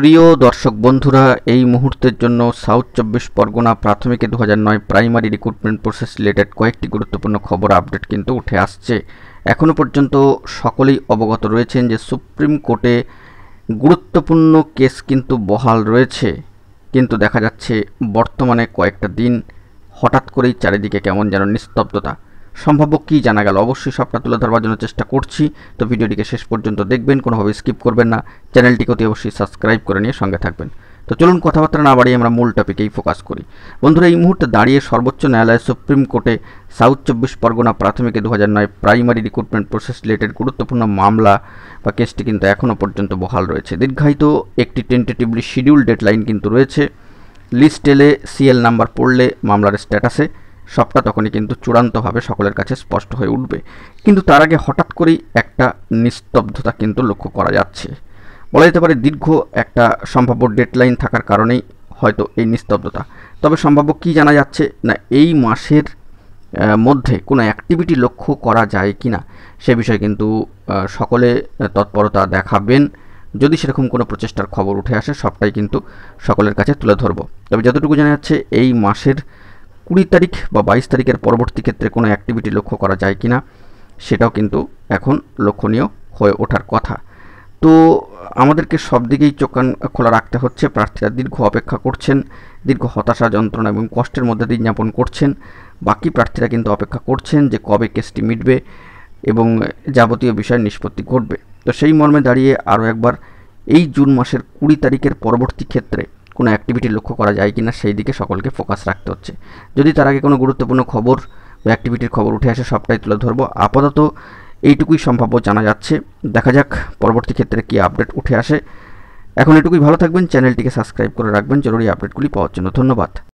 প্রিয় দর্শক বন্ধুরা, এই মুহূর্তের জন্য সাউথ 24 পরগনা প্রাথমিকে 2009 প্রাইমারি রিক্রুটমেন্ট প্রসেস রিলেটেড কয়েকটি গুরুত্বপূর্ণ খবর আপডেট কিন্তু উঠে আসছে। এখনও পর্যন্ত সকলেই অবগত রয়েছেন যে সুপ্রিম কোর্টে গুরুত্বপূর্ণ কেস কিন্তু বহাল রয়েছে, কিন্তু দেখা যাচ্ছে বর্তমানে কয়েকটা দিন হঠাৎ করেই চারিদিকে কেমন যেন নিস্তব্ধতা। সম্ভাব্য কী জানা গেল অবশ্যই সবটা তুলে ধরবার জন্য চেষ্টা করছি, তো ভিডিওটিকে শেষ পর্যন্ত দেখবেন, কোনোভাবে স্কিপ করবেন না। চ্যানেলটিকে অতি অবশ্যই সাবস্ক্রাইব করে নিয়ে সঙ্গে থাকবেন। তো চলুন কথাবার্তা না বাড়িয়ে আমরা মূল টপিকেই ফোকাস করি। বন্ধুরা, এই মুহূর্তে দাঁড়িয়ে সর্বোচ্চ ন্যায়ালয় সুপ্রিম কোর্টে সাউথ 24 পরগনা প্রাথমিকে 2009 প্রাইমারি রিক্রুটমেন্ট প্রসেস রিলেটেড গুরুত্বপূর্ণ মামলা বা কেসটি কিন্তু এখনও পর্যন্ত বহাল রয়েছে। দীর্ঘায়িত একটি টেন্টেটিভলি শিডিউল ডেডলাইন কিন্তু রয়েছে। লিস্ট এলে সিএল নাম্বার পড়লে মামলার স্ট্যাটাসে সবটা তখনই কিন্তু চূড়ান্তভাবে সকলের কাছে স্পষ্ট হয়ে উঠবে, কিন্তু তার আগে হঠাৎ করেই একটা নিস্তব্ধতা কিন্তু লক্ষ্য করা যাচ্ছে। বলা যেতে পারে দীর্ঘ একটা সম্ভাব্য ডেডলাইন থাকার কারণেই হয়তো এই নিস্তব্ধতা। তবে সম্ভাব্য কী জানা যাচ্ছে না, এই মাসের মধ্যে কোনো অ্যাক্টিভিটি লক্ষ্য করা যায় কি না সে বিষয়ে কিন্তু সকলে তৎপরতা দেখাবেন। যদি সেরকম কোনো প্রচেষ্টার খবর উঠে আসে সবটাই কিন্তু সকলের কাছে তুলে ধরব। তবে যতটুকু জানা যাচ্ছে এই মাসের 20 তারিখ বা 22 তারিখের পরবর্তী ক্ষেত্রে কোনো অ্যাক্টিভিটি লক্ষ্য করা যায় কি না সেটাও কিন্তু এখন লক্ষণীয় হয়ে ওঠার কথা। তো আমাদেরকে সব দিকেই চোখ কান খোলা রাখতে হচ্ছে। প্রার্থীরা দীর্ঘ অপেক্ষা করছেন, দীর্ঘ হতাশা, যন্ত্রণা এবং কষ্টের মধ্যে দিন যাপন করছেন। বাকি প্রার্থীরা কিন্তু অপেক্ষা করছেন যে কবে কেসটি মিটবে এবং যাবতীয় বিষয় নিষ্পত্তি ঘটবে। তো সেই মর্মে দাঁড়িয়ে আরও একবার এই জুন মাসের 20 তারিখের পরবর্তী ক্ষেত্রে কোনো অ্যাক্টিভিটি লক্ষ্য করা যায় কিনা সেই দিকে সকলকে ফোকাস রাখতে হচ্ছে। যদি তার আগে কোনো গুরুত্বপূর্ণ খবর বা অ্যাক্টিভিটির খবর উঠে আসে সবটাই তুলে ধরবো। আপাতত এইটুকুই সম্ভাব্য জানা যাচ্ছে, দেখা যাক পরবর্তী ক্ষেত্রে কী আপডেট উঠে আসে। এখন এটুকুই, ভালো থাকবেন, চ্যানেলটিকে সাবস্ক্রাইব করে রাখবেন জরুরি আপডেটগুলি পাওয়ার জন্য। ধন্যবাদ।